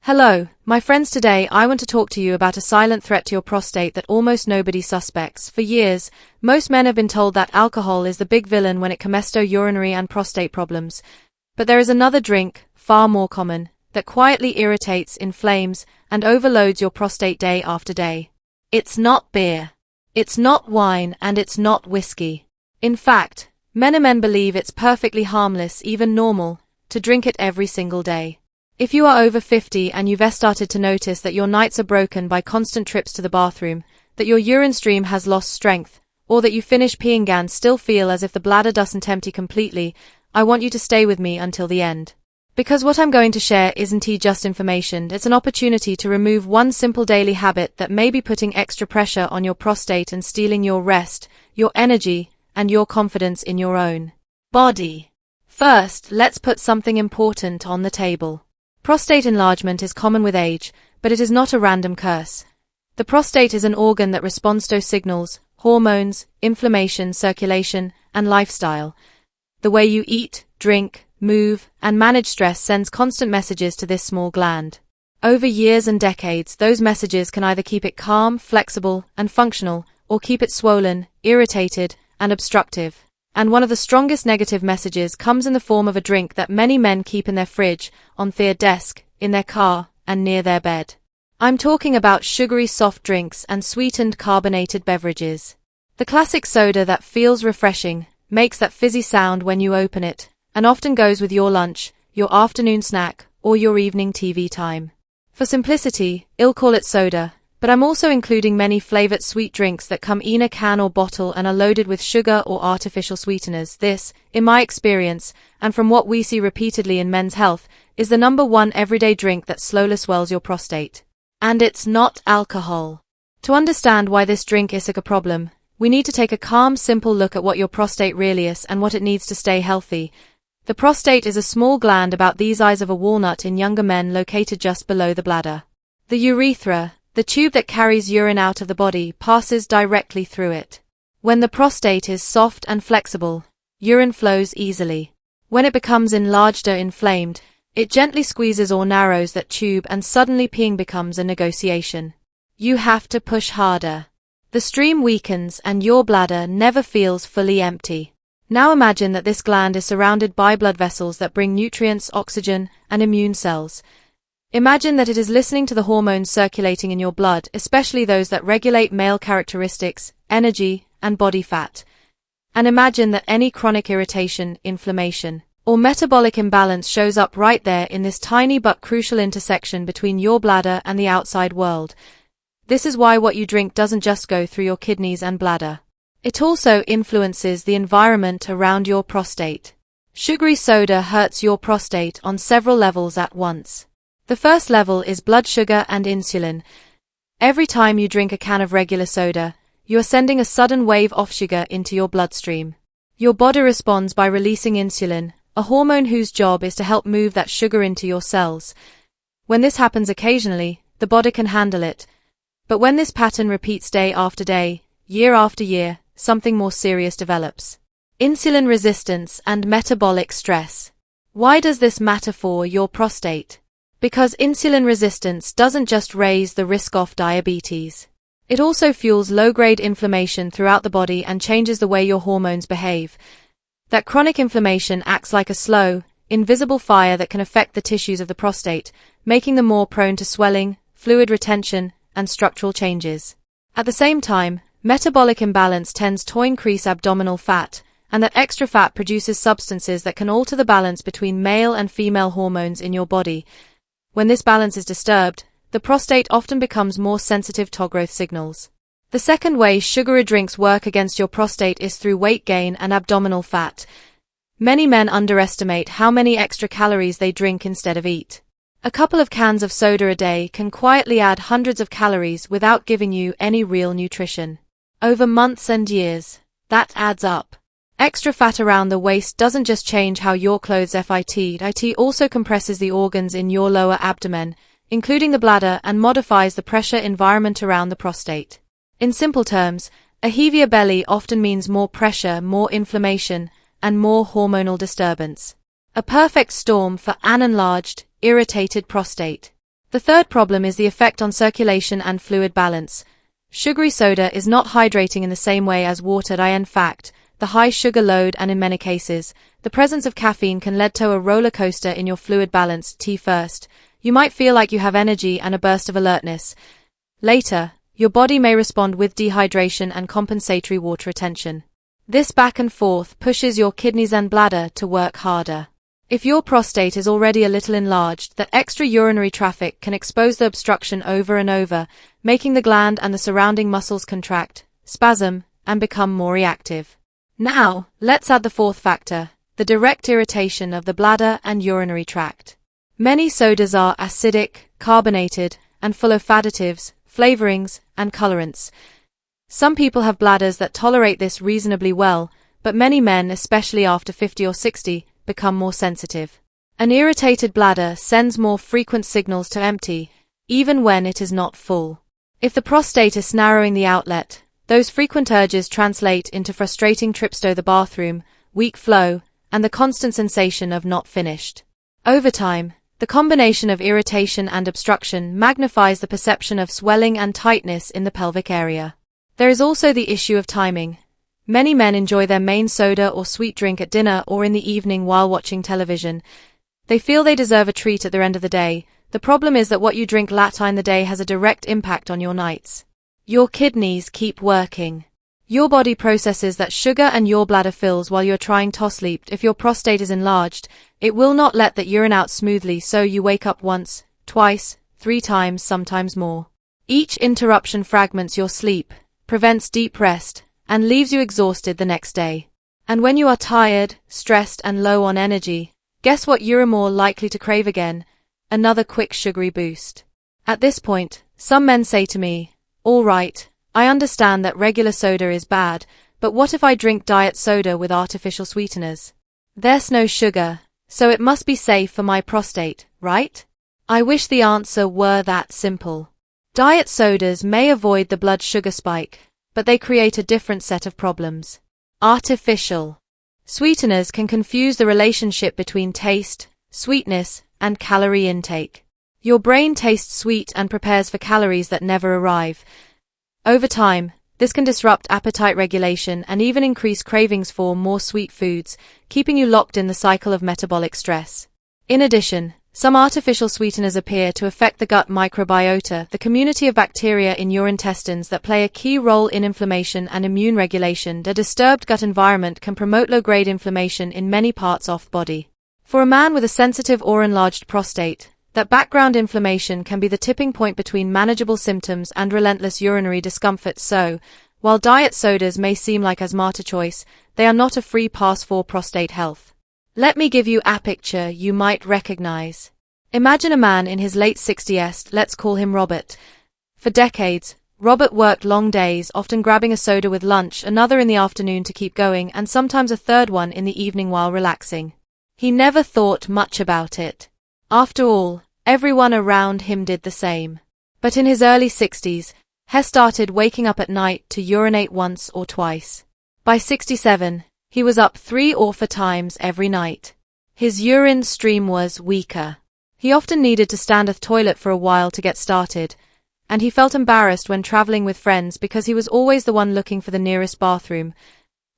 Hello, my friends. Today I want to talk to you about a silent threat to your prostate that almost nobody suspects. For years, most men have been told that alcohol is the big villain when it comes to urinary and prostate problems. But there is another drink, far more common, that quietly irritates, inflames, and overloads your prostate day after day. It's not beer. It's not wine, and it's not whiskey. In fact, many men believe it's perfectly harmless, even normal, to drink it every single day. If you are over 50 and you've started to notice that your nights are broken by constant trips to the bathroom, that your urine stream has lost strength, or that you finish peeing and still feel as if the bladder doesn't empty completely, I want you to stay with me until the end. Because what I'm going to share isn't just information, it's an opportunity to remove one simple daily habit that may be putting extra pressure on your prostate and stealing your rest, your energy, and your confidence in your own body. First, let's put something important on the table. Prostate enlargement is common with age, but it is not a random curse. The prostate is an organ that responds to signals, hormones, inflammation, circulation, and lifestyle. The way you eat, drink, move, and manage stress sends constant messages to this small gland. Over years and decades, those messages can either keep it calm, flexible, and functional, or keep it swollen, irritated, and obstructive. And one of the strongest negative messages comes in the form of a drink that many men keep in their fridge, on their desk, in their car, and near their bed. I'm talking about sugary soft drinks and sweetened carbonated beverages. The classic soda that feels refreshing, makes that fizzy sound when you open it, and often goes with your lunch, your afternoon snack, or your evening TV time. For simplicity, I'll call it soda, but I'm also including many flavored sweet drinks that come in a can or bottle and are loaded with sugar or artificial sweeteners. This, in my experience, and from what we see repeatedly in men's health, is the #1 everyday drink that slowly swells your prostate. And it's not alcohol. To understand why this drink is a problem, we need to take a calm, simple look at what your prostate really is and what it needs to stay healthy. The prostate is a small gland about the size of a walnut in younger men, located just below the bladder. The urethra, the tube that carries urine out of the body, passes directly through it. When the prostate is soft and flexible, urine flows easily. When it becomes enlarged or inflamed, it gently squeezes or narrows that tube, and suddenly peeing becomes a negotiation. You have to push harder. The stream weakens and your bladder never feels fully empty. Now imagine that this gland is surrounded by blood vessels that bring nutrients, oxygen, and immune cells. Imagine that it is listening to the hormones circulating in your blood, especially those that regulate male characteristics, energy, and body fat. And imagine that any chronic irritation, inflammation, or metabolic imbalance shows up right there in this tiny but crucial intersection between your bladder and the outside world. This is why what you drink doesn't just go through your kidneys and bladder. It also influences the environment around your prostate. Sugary soda hurts your prostate on several levels at once. The first level is blood sugar and insulin. Every time you drink a can of regular soda, you are sending a sudden wave of sugar into your bloodstream. Your body responds by releasing insulin, a hormone whose job is to help move that sugar into your cells. When this happens occasionally, the body can handle it. But when this pattern repeats day after day, year after year, something more serious develops. Insulin resistance and metabolic stress. Why does this matter for your prostate? Because insulin resistance doesn't just raise the risk of diabetes. It also fuels low-grade inflammation throughout the body and changes the way your hormones behave. That chronic inflammation acts like a slow, invisible fire that can affect the tissues of the prostate, making them more prone to swelling, fluid retention, and structural changes. At the same time, metabolic imbalance tends to increase abdominal fat, and that extra fat produces substances that can alter the balance between male and female hormones in your body. When this balance is disturbed, the prostate often becomes more sensitive to growth signals. The second way sugary drinks work against your prostate is through weight gain and abdominal fat. Many men underestimate how many extra calories they drink instead of eat. A couple of cans of soda a day can quietly add hundreds of calories without giving you any real nutrition. Over months and years, that adds up. Extra fat around the waist doesn't just change how your clothes fit, it also compresses the organs in your lower abdomen, including the bladder, and modifies the pressure environment around the prostate. In simple terms, a heavier belly often means more pressure, more inflammation, and more hormonal disturbance. A perfect storm for an enlarged, irritated prostate. The third problem is the effect on circulation and fluid balance. Sugary soda is not hydrating in the same way as water. In fact, the high sugar load and in many cases, the presence of caffeine can lead to a roller coaster in your fluid balance. First, you might feel like you have energy and a burst of alertness. Later, your body may respond with dehydration and compensatory water retention. This back and forth pushes your kidneys and bladder to work harder. If your prostate is already a little enlarged, that extra urinary traffic can expose the obstruction over and over, making the gland and the surrounding muscles contract, spasm, and become more reactive. Now, let's add the fourth factor, the direct irritation of the bladder and urinary tract. Many sodas are acidic, carbonated, and full of additives, flavorings, and colorants. Some people have bladders that tolerate this reasonably well, but many men, especially after 50 or 60, become more sensitive. An irritated bladder sends more frequent signals to empty, even when it is not full. If the prostate is narrowing the outlet, those frequent urges translate into frustrating trips to the bathroom, weak flow, and the constant sensation of not finished. Over time, the combination of irritation and obstruction magnifies the perception of swelling and tightness in the pelvic area. There is also the issue of timing. Many men enjoy their main soda or sweet drink at dinner or in the evening while watching television. They feel they deserve a treat at the end of the day. The problem is that what you drink later in the day has a direct impact on your nights. Your kidneys keep working. Your body processes that sugar and your bladder fills while you're trying to sleep. If your prostate is enlarged, it will not let that urine out smoothly, so you wake up once, twice, 3 times, sometimes more. Each interruption fragments your sleep, prevents deep rest, and leaves you exhausted the next day. And when you are tired, stressed, and low on energy, guess what you're more likely to crave again? Another quick sugary boost. At this point, some men say to me, "All right, I understand that regular soda is bad, but what if I drink diet soda with artificial sweeteners? There's no sugar, so it must be safe for my prostate, right?" I wish the answer were that simple. Diet sodas may avoid the blood sugar spike, but they create a different set of problems. Artificial sweeteners can confuse the relationship between taste, sweetness, and calorie intake. Your brain tastes sweet and prepares for calories that never arrive. Over time, this can disrupt appetite regulation and even increase cravings for more sweet foods, keeping you locked in the cycle of metabolic stress. In addition, some artificial sweeteners appear to affect the gut microbiota, the community of bacteria in your intestines that play a key role in inflammation and immune regulation. A disturbed gut environment can promote low-grade inflammation in many parts of the body. For a man with a sensitive or enlarged prostate, that background inflammation can be the tipping point between manageable symptoms and relentless urinary discomfort. So, while diet sodas may seem like a smarter choice, they are not a free pass for prostate health. Let me give you a picture you might recognize. Imagine a man in his late 60s, let's call him Robert. For decades, Robert worked long days, often grabbing a soda with lunch, another in the afternoon to keep going, and sometimes a third one in the evening while relaxing. He never thought much about it. After all, everyone around him did the same. But in his early 60s, he started waking up at night to urinate once or twice. By 67, he was up 3 or 4 times every night. His urine stream was weaker. He often needed to stand at the toilet for a while to get started, and he felt embarrassed when traveling with friends because he was always the one looking for the nearest bathroom.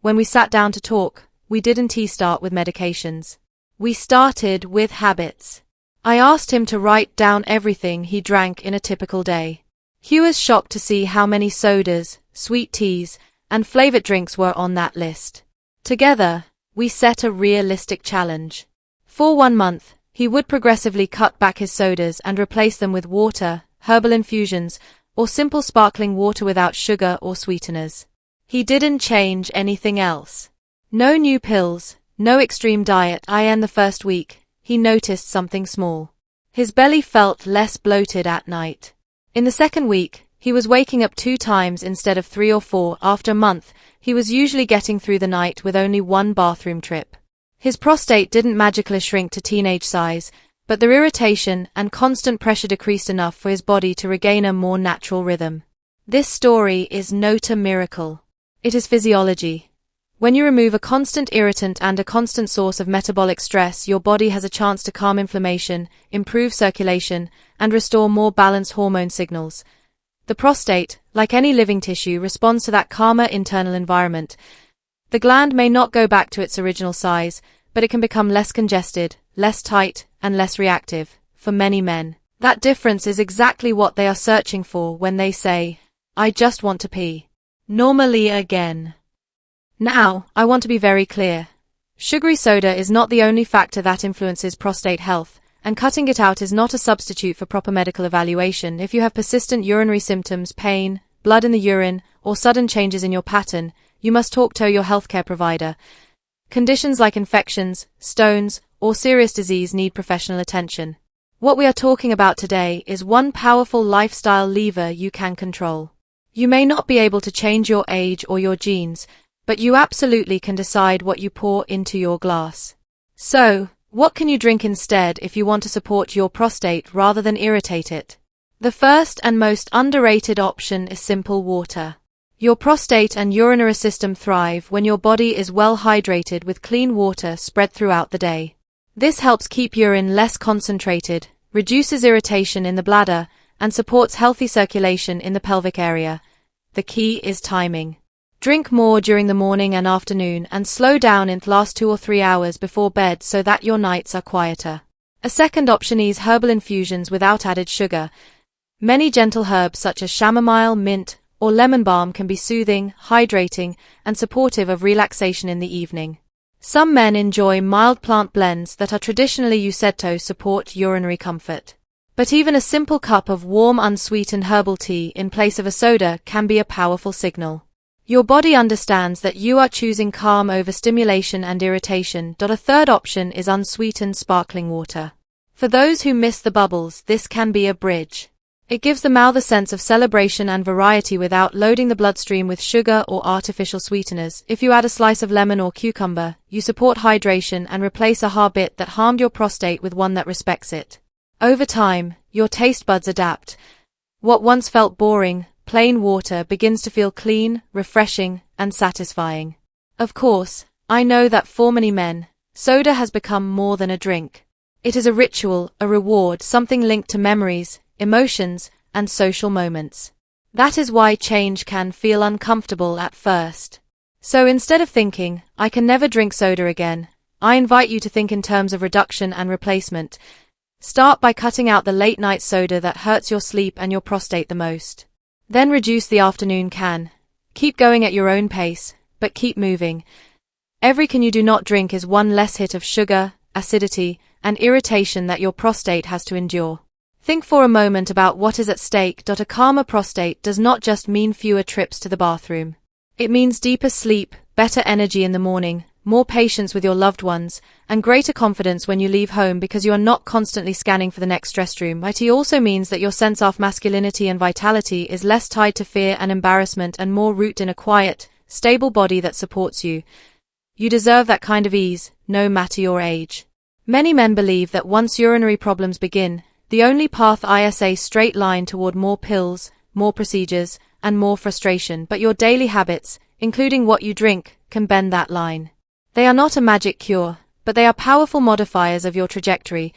When we sat down to talk, we didn't start with medications. We started with habits. I asked him to write down everything he drank in a typical day. He was shocked to see how many sodas, sweet teas, and flavored drinks were on that list. Together, we set a realistic challenge. For 1 month, he would progressively cut back his sodas and replace them with water, herbal infusions, or simple sparkling water without sugar or sweeteners. He didn't change anything else. No new pills, no extreme diet. In the first week, he noticed something small. His belly felt less bloated at night. In the second week, he was waking up 2 times instead of 3 or 4. After a month, he was usually getting through the night with only 1 bathroom trip. His prostate didn't magically shrink to teenage size, but the irritation and constant pressure decreased enough for his body to regain a more natural rhythm. This story is not a miracle. It is physiology. When you remove a constant irritant and a constant source of metabolic stress, your body has a chance to calm inflammation, improve circulation, and restore more balanced hormone signals. The prostate, like any living tissue, responds to that calmer internal environment. The gland may not go back to its original size, but it can become less congested, less tight, and less reactive. For many men, that difference is exactly what they are searching for when they say, "I just want to pee normally again." Now, I want to be very clear. Sugary soda is not the only factor that influences prostate health, and cutting it out is not a substitute for proper medical evaluation. If you have persistent urinary symptoms, pain, blood in the urine, or sudden changes in your pattern, you must talk to your healthcare provider. Conditions like infections, stones, or serious disease need professional attention. What we are talking about today is one powerful lifestyle lever you can control. You may not be able to change your age or your genes, but you absolutely can decide what you pour into your glass. So, what can you drink instead if you want to support your prostate rather than irritate it? The first and most underrated option is simple water. Your prostate and urinary system thrive when your body is well hydrated with clean water spread throughout the day. This helps keep urine less concentrated, reduces irritation in the bladder, and supports healthy circulation in the pelvic area. The key is timing. Drink more during the morning and afternoon and slow down in the last 2 or 3 hours before bed so that your nights are quieter. A second option is herbal infusions without added sugar. Many gentle herbs such as chamomile, mint, or lemon balm can be soothing, hydrating, and supportive of relaxation in the evening. Some men enjoy mild plant blends that are traditionally used to support urinary comfort. But even a simple cup of warm unsweetened herbal tea in place of a soda can be a powerful signal. Your body understands that you are choosing calm over stimulation and irritation. A third option is unsweetened sparkling water. For those who miss the bubbles, this can be a bridge. It gives the mouth a sense of celebration and variety without loading the bloodstream with sugar or artificial sweeteners. If you add a slice of lemon or cucumber, you support hydration and replace a habit that harmed your prostate with one that respects it. Over time, your taste buds adapt. What once felt boring, plain water begins to feel clean, refreshing, and satisfying. Of course, I know that for many men, soda has become more than a drink. It is a ritual, a reward, something linked to memories, emotions, and social moments. That is why change can feel uncomfortable at first. So instead of thinking, "I can never drink soda again," I invite you to think in terms of reduction and replacement. Start by cutting out the late-night soda that hurts your sleep and your prostate the most. Then reduce the afternoon can. Keep going at your own pace, but keep moving. Every can you do not drink is one less hit of sugar, acidity, and irritation that your prostate has to endure. Think for a moment about what is at stake. A calmer prostate does not just mean fewer trips to the bathroom. It means deeper sleep, better energy in the morning, more patience with your loved ones, and greater confidence when you leave home because you are not constantly scanning for the next restroom. It also means that your sense of masculinity and vitality is less tied to fear and embarrassment and more rooted in a quiet, stable body that supports you. You deserve that kind of ease, no matter your age. Many men believe that once urinary problems begin, the only path is a straight line toward more pills, more procedures, and more frustration. But your daily habits, including what you drink, can bend that line. They are not a magic cure, but they are powerful modifiers of your trajectory.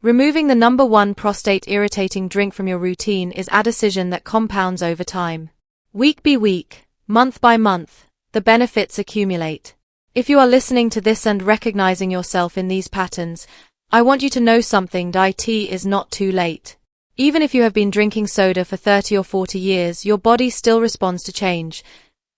Removing the number one prostate-irritating drink from your routine is a decision that compounds over time. Week by week, month by month, the benefits accumulate. If you are listening to this and recognizing yourself in these patterns, I want you to know something. It is not too late. Even if you have been drinking soda for 30 or 40 years, your body still responds to change.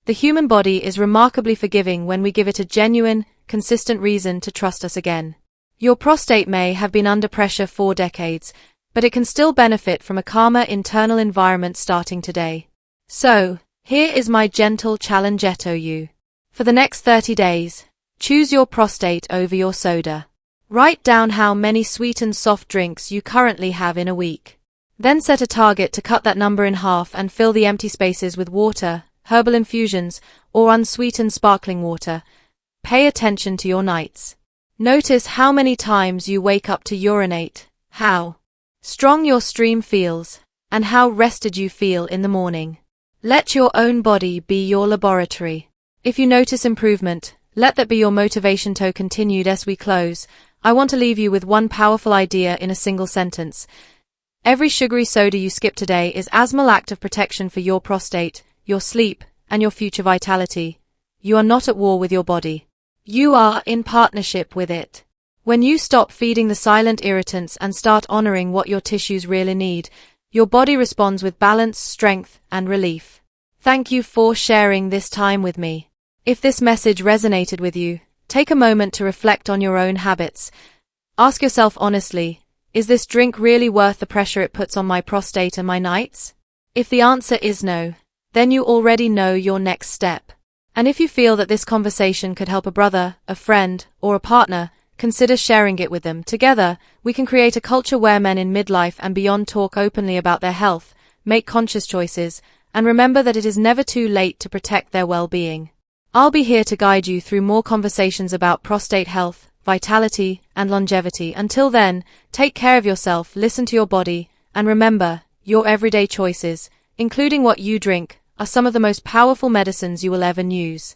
The human body is remarkably forgiving when we give it a genuine, consistent reason to trust us again. Your prostate may have been under pressure for decades, but it can still benefit from a calmer internal environment starting today. So, here is my gentle challenge to you. For the next 30 days, choose your prostate over your soda. Write down how many sweetened soft drinks you currently have in a week. Then set a target to cut that number in half and fill the empty spaces with water, herbal infusions, or unsweetened sparkling water. Pay attention to your nights. Notice how many times you wake up to urinate, how strong your stream feels, and how rested you feel in the morning. Let your own body be your laboratory. If you notice improvement, let that be your motivation to continue. As we close, I want to leave you with one powerful idea in a single sentence. Every sugary soda you skip today is a small act of protection for your prostate, your sleep, and your future vitality. You are not at war with your body. You are in partnership with it. When you stop feeding the silent irritants and start honoring what your tissues really need, your body responds with balance, strength, and relief. Thank you for sharing this time with me. If this message resonated with you, take a moment to reflect on your own habits. Ask yourself honestly, is this drink really worth the pressure it puts on my prostate and my nights? If the answer is no, then you already know your next step. And if you feel that this conversation could help a brother, a friend, or a partner, consider sharing it with them. Together, we can create a culture where men in midlife and beyond talk openly about their health, make conscious choices, and remember that it is never too late to protect their well-being. I'll be here to guide you through more conversations about prostate health, vitality, and longevity. Until then, take care of yourself, listen to your body, and remember, your everyday choices, including what you drink, are some of the most powerful medicines you will ever use.